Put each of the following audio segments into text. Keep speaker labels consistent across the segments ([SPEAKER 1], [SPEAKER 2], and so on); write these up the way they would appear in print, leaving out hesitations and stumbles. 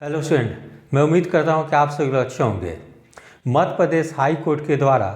[SPEAKER 1] Hello student, मैं उम्मीद करता हूं कि आप सभी लोग अच्छे होंगे। मध्य प्रदेश हाई कोर्ट के द्वारा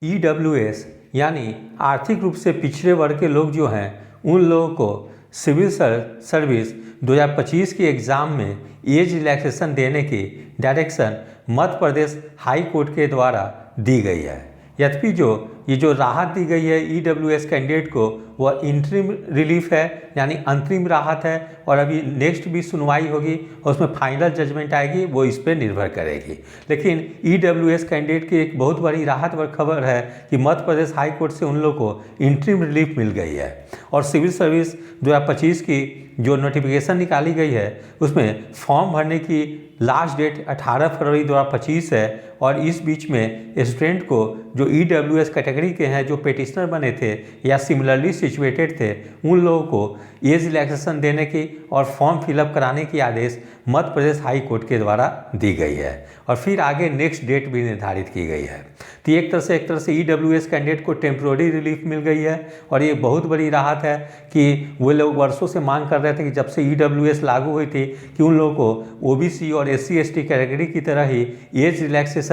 [SPEAKER 1] EWS यानी आर्थिक रूप से पिछड़े वर्ग के लोग जो हैं उन लोगों को सिविल सर्विस 2025 के एग्ज़ाम में एज रिलैक्सेशन देने की direction Madhya Pradesh high court के द्वारा दी गई है। यद्यपि ये जो राहत दी गई है EWS कैंडिडेट को वह इंटरिम रिलीफ है, यानी अंतरिम राहत है, और अभी नेक्स्ट भी सुनवाई होगी और उसमें फाइनल जजमेंट आएगी, वो इस पर निर्भर करेगी। लेकिन EWS कैंडिडेट की एक बहुत बड़ी राहत और खबर है कि मध्य प्रदेश हाई कोर्ट से उन लोगों को इंटरिम रिलीफ मिल गई है और सिविल सर्विस 2025 की जो नोटिफिकेशन निकाली गई है उसमें फॉर्म भरने की लास्ट डेट 18 फरवरी 2025 है। और इस बीच में स्टूडेंट को जो EWS कैटेगरी के हैं, जो पेटिशनर बने थे या सिमिलरली सिचुएटेड थे, उन लोगों को एज रिलैक्सेशन देने की और फॉर्म फिलअप कराने की आदेश मध्य प्रदेश हाई कोर्ट के द्वारा दी गई है और फिर आगे नेक्स्ट डेट भी निर्धारित की गई है। तो एक तरह से EWS कैंडिडेट को टेम्प्रोरी रिलीफ मिल गई है और ये बहुत बड़ी राहत है कि वो लोग वर्षों से मांग कर रहे थे कि जब से EWS लागू हुई थी कि उन लोगों को OBC और SC ST कैटेगरी की तरह ही एज रिलैक्सेशन,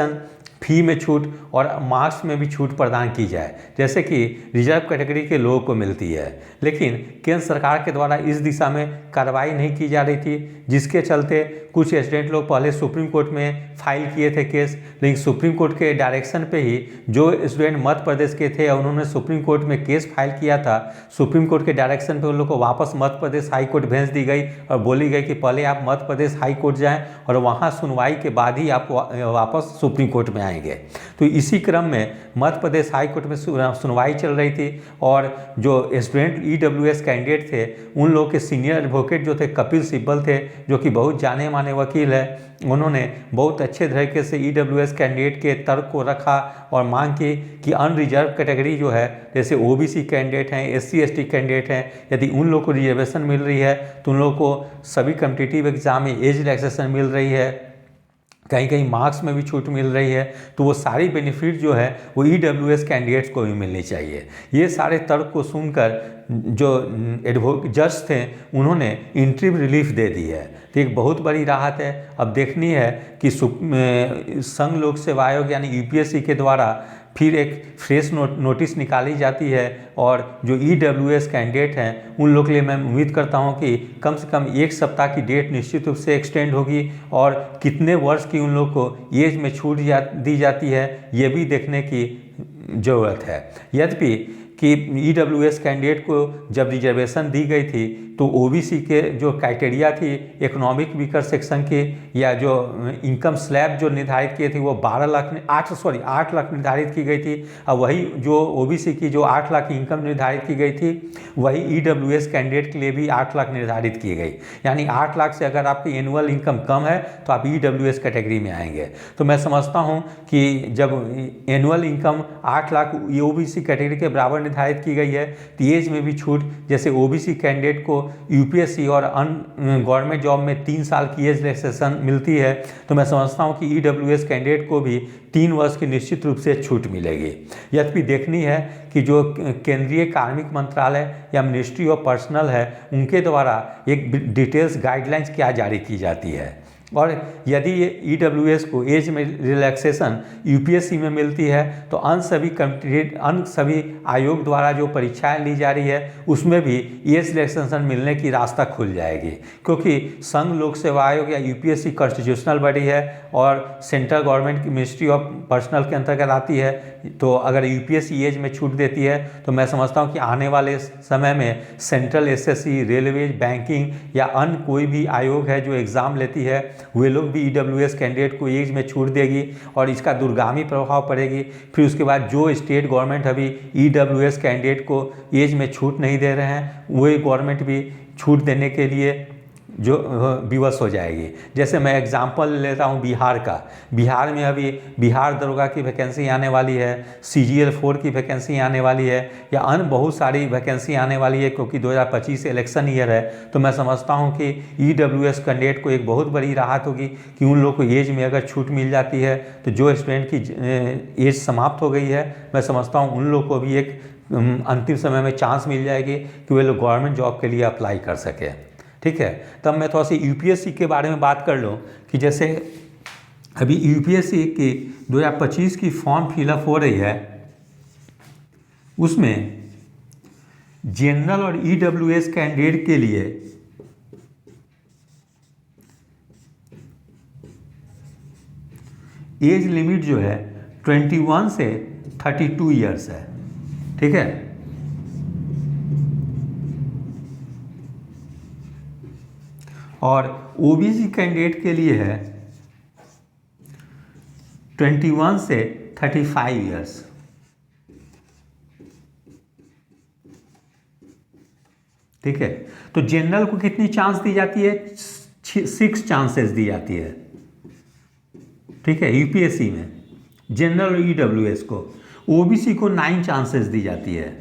[SPEAKER 1] फी में छूट और मार्क्स में भी छूट प्रदान की जाए, जैसे कि रिजर्व कैटेगरी के लोगों को मिलती है। लेकिन केंद्र सरकार के द्वारा इस दिशा में कार्रवाई नहीं की जा रही थी, जिसके चलते कुछ स्टूडेंट लोग पहले सुप्रीम कोर्ट में फाइल किए थे केस, लेकिन सुप्रीम कोर्ट के डायरेक्शन पे ही जो स्टूडेंट मध्य प्रदेश के थे उन्होंने सुप्रीम कोर्ट में केस फाइल किया था, सुप्रीम कोर्ट के डायरेक्शन पे उन लोग को वापस मध्य प्रदेश हाई कोर्ट भेज दी गई और बोली गई कि पहले आप मध्य प्रदेश हाई कोर्ट जाएँ और वहाँ सुनवाई के बाद ही आप वापस सुप्रीम कोर्ट में आएंगे। तो इसी क्रम में मध्य प्रदेश हाई कोर्ट में सुनवाई चल रही थी और जो स्टूडेंट EWS कैंडिडेट थे उन लोगों के सीनियर एडवोकेट जो थे कपिल सिब्बल थे, जो कि बहुत जाने माने वकील है, उन्होंने बहुत अच्छे तरीके से EWS कैंडिडेट के तर्क को रखा और मांग की कि अनरिजर्व कैटेगरी जो है, जैसे OBC कैंडिडेट हैं, SC ST कैंडिडेट हैं, यदि उन लोगों को रिजर्वेशन मिल रही है तो उन लोगों को सभी कॉम्पिटिटिव एग्जाम में एज रिलैक्सेशन मिल रही है, कहीं कहीं मार्क्स में भी छूट मिल रही है, तो वो सारी बेनिफिट जो है वो EWS कैंडिडेट्स को भी मिलनी चाहिए। ये सारे तर्क को सुनकर जो जज थे उन्होंने इंटरिम रिलीफ दे दी है। तो एक बहुत बड़ी राहत है। अब देखनी है कि संघ लोक सेवा आयोग यानी UPSC के द्वारा फिर एक फ्रेश नोटिस निकाली जाती है और जो EWS कैंडिडेट हैं उन लोग के लिए मैं उम्मीद करता हूं कि कम से कम एक सप्ताह की डेट निश्चित रूप से एक्सटेंड होगी और कितने वर्ष की उन लोग को एज में छूट दी जाती है ये भी देखने की ज़रूरत है। यद्यपि कि EWS कैंडिडेट को जब रिजर्वेशन दी गई थी तो OBC के जो क्राइटेरिया थी इकोनॉमिक वीकर सेक्शन के या जो इनकम स्लैब जो निर्धारित किए थे वो 8 लाख निर्धारित की गई थी, और वही जो OBC की जो 8 लाख इनकम निर्धारित की गई थी वही EWS कैंडिडेट के लिए भी 8 लाख निर्धारित की गई। यानी 8 लाख से अगर आपकी एनुअल इनकम कम है तो आप EWS कैटेगरी में आएंगे। तो मैं समझता हूँ कि जब annual income 8 lakh OBC category के बराबर निर्धारित की गई है तो एज में भी छूट, जैसे OBC कैंडिडेट को UPSC और गवर्नमेंट जॉब में 3 साल की एज रिलैक्सेशन मिलती है, तो मैं समझता हूं कि EWS कैंडिडेट को भी 3 वर्ष की निश्चित रूप से छूट मिलेगी। यद्यपि देखनी है कि जो केंद्रीय कार्मिक मंत्रालय या मिनिस्ट्री ऑफ पर्सनल है उनके द्वारा एक डिटेल्स गाइडलाइंस क्या जारी की जाती है, और यदि ये EWS को एज में रिलैक्सेशन UPSC में मिलती है तो अन्य सभी आयोग द्वारा जो परीक्षाएं ली जा रही है उसमें भी एज रिलैक्सेशन मिलने की रास्ता खुल जाएगी, क्योंकि संघ लोक सेवा आयोग या UPSC कॉन्स्टिट्यूशनल बॉडी है और सेंट्रल गवर्नमेंट की मिनिस्ट्री ऑफ पर्सनल के अंतर्गत आती है। तो अगर UPSC एज में छूट देती है तो मैं समझता हूँ कि आने वाले समय में सेंट्रल SSC, रेलवेज, बैंकिंग या अन्य कोई भी आयोग है जो एग्ज़ाम लेती है वे लोग भी EWS कैंडिडेट को एज में छूट देगी और इसका दूरगामी प्रभाव पड़ेगी। फिर उसके बाद जो स्टेट गवर्नमेंट अभी EWS कैंडिडेट को एज में छूट नहीं दे रहे हैं वही गवर्नमेंट भी छूट देने के लिए जो विवश हो जाएगी। जैसे मैं एग्जांपल लेता हूँ बिहार का, बिहार में अभी बिहार दरोगा की वैकेंसी आने वाली है, CGL 4 की वैकेंसी आने वाली है या अन्य बहुत सारी वैकेंसी आने वाली है, क्योंकि 2025 इलेक्शन ईयर है। तो मैं समझता हूँ कि EWS कैंडिडेट को एक बहुत बड़ी राहत होगी कि उन लोग को एज में अगर छूट मिल जाती है तो जो स्टूडेंट की एज समाप्त हो गई है मैं समझता हूँ उन लोग को भी एक अंतिम समय में चांस मिल जाएगी कि वे लोग गवर्नमेंट जॉब के लिए अप्लाई कर सकें। ठीक है। तब मैं थोड़ा सा यूपीएससी के बारे में बात कर लूँ कि जैसे अभी यूपीएससी की 2025 की फॉर्म फिलअप हो रही है, उसमें जनरल और ईडब्ल्यूएस कैंडिडेट के लिए एज लिमिट जो है 21 से 32 ईयर्स है, ठीक है। और ओबीसी कैंडिडेट के लिए है 21 से 35 ईयर्स, ठीक है। तो जनरल को कितनी चांस दी जाती है? 6 चांसेस दी जाती है, ठीक है, यूपीएससी में जनरल और ईडब्ल्यूएस को। ओबीसी को 9 चांसेस दी जाती है,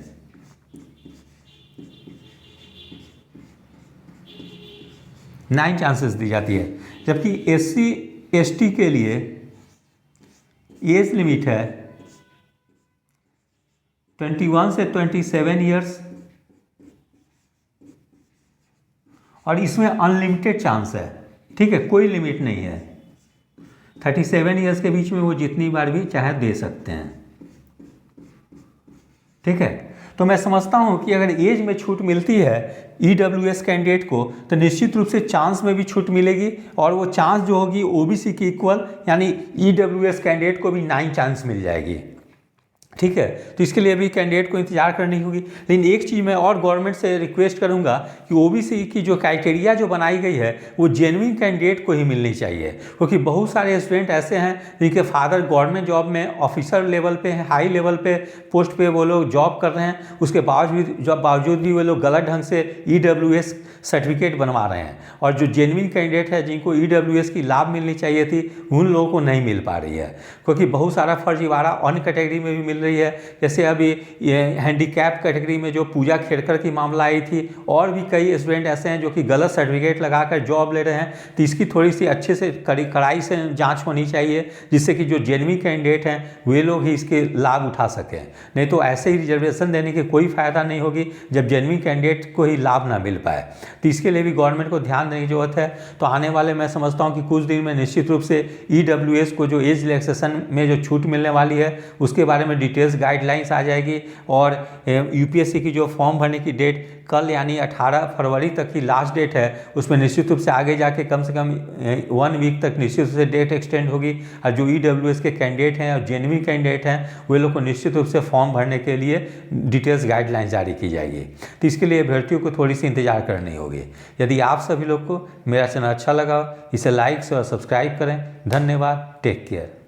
[SPEAKER 1] जबकि एससी एसटी के लिए एज लिमिट है 21 से 27 ईयर्स, और इसमें अनलिमिटेड चांस है, ठीक है, कोई लिमिट नहीं है। 37 ईयर्स के बीच में वो जितनी बार भी चाहे दे सकते हैं, ठीक है। तो मैं समझता हूं कि अगर एज में छूट मिलती है ईडब्ल्यूएस कैंडिडेट को तो निश्चित रूप से चांस में भी छूट मिलेगी, और वो चांस जो होगी ओबीसी की इक्वल, यानी ईडब्ल्यूएस कैंडिडेट को भी 9 चांस मिल जाएगी, ठीक है। तो इसके लिए भी कैंडिडेट को इंतजार करनी होगी। लेकिन एक चीज़ मैं और गवर्नमेंट से रिक्वेस्ट करूंगा कि ओबीसी की जो क्राइटेरिया जो बनाई गई है वो जेन्युइन कैंडिडेट को ही मिलनी चाहिए, क्योंकि बहुत सारे स्टूडेंट ऐसे हैं जिनके फादर गवर्नमेंट जॉब में ऑफिसर लेवल पे हैं, हाई लेवल पे पोस्ट पे वो लोग जॉब कर रहे हैं, उसके बावजूद भी वो लोग गलत ढंग से ईडब्ल्यूएस सर्टिफिकेट बनवा रहे हैं, और जो जेन्युइन कैंडिडेट है जिनको ईडब्ल्यूएस की लाभ मिलनी चाहिए थी उन लोगों को नहीं मिल पा रही है, क्योंकि बहुत सारा फर्जीवाड़ा अन्य कैटेगरी में भी मिल रही है। जैसे अभी ये हैंडीकैप कैटेगरी में जो पूजा खेड़कर की मामला आई थी, और भी कई स्टूडेंट ऐसे हैं जो कि गलत सर्टिफिकेट लगाकर जॉब ले रहे हैं। तो इसकी थोड़ी सी अच्छे से कड़ाई से जांच होनी चाहिए, जिससे कि जो जेन्युइन कैंडिडेट हैं वे लोग ही इसके लाभ उठा सकें। नहीं तो ऐसे ही रिजर्वेशन देने की कोई फ़ायदा नहीं होगी जब जेन्युइन कैंडिडेट को ही लाभ ना मिल पाए। तो इसके लिए भी गवर्नमेंट को ध्यान देने की जरूरत है। तो आने वाले मैं समझता हूँ कि कुछ दिन में निश्चित रूप से ईडब्ल्यूएस को जो एज रिलैक्सेशन में जो छूट मिलने वाली है उसके बारे में डिटेल्स गाइडलाइंस आ जाएगी, और यूपीएससी की जो फॉर्म भरने की डेट कल यानी 18 फरवरी तक की लास्ट डेट है, उसमें निश्चित रूप से आगे जाके कम से कम 1 वीक तक निश्चित रूप से डेट एक्सटेंड होगी। और जो ईडब्ल्यूएस के कैंडिडेट हैं और जेन्युइन कैंडिडेट हैं वे लोग को निश्चित रूप से फॉर्म भरने के लिए डिटेल्स गाइडलाइंस जारी की जाएगी। तो इसके लिए अभ्यर्थियों को थोड़ी सी इंतजार करनी होगी। यदि आप सभी लोग को मेरा चैनल अच्छा लगा, इसे लाइक और सब्सक्राइब करें। धन्यवाद, टेक केयर।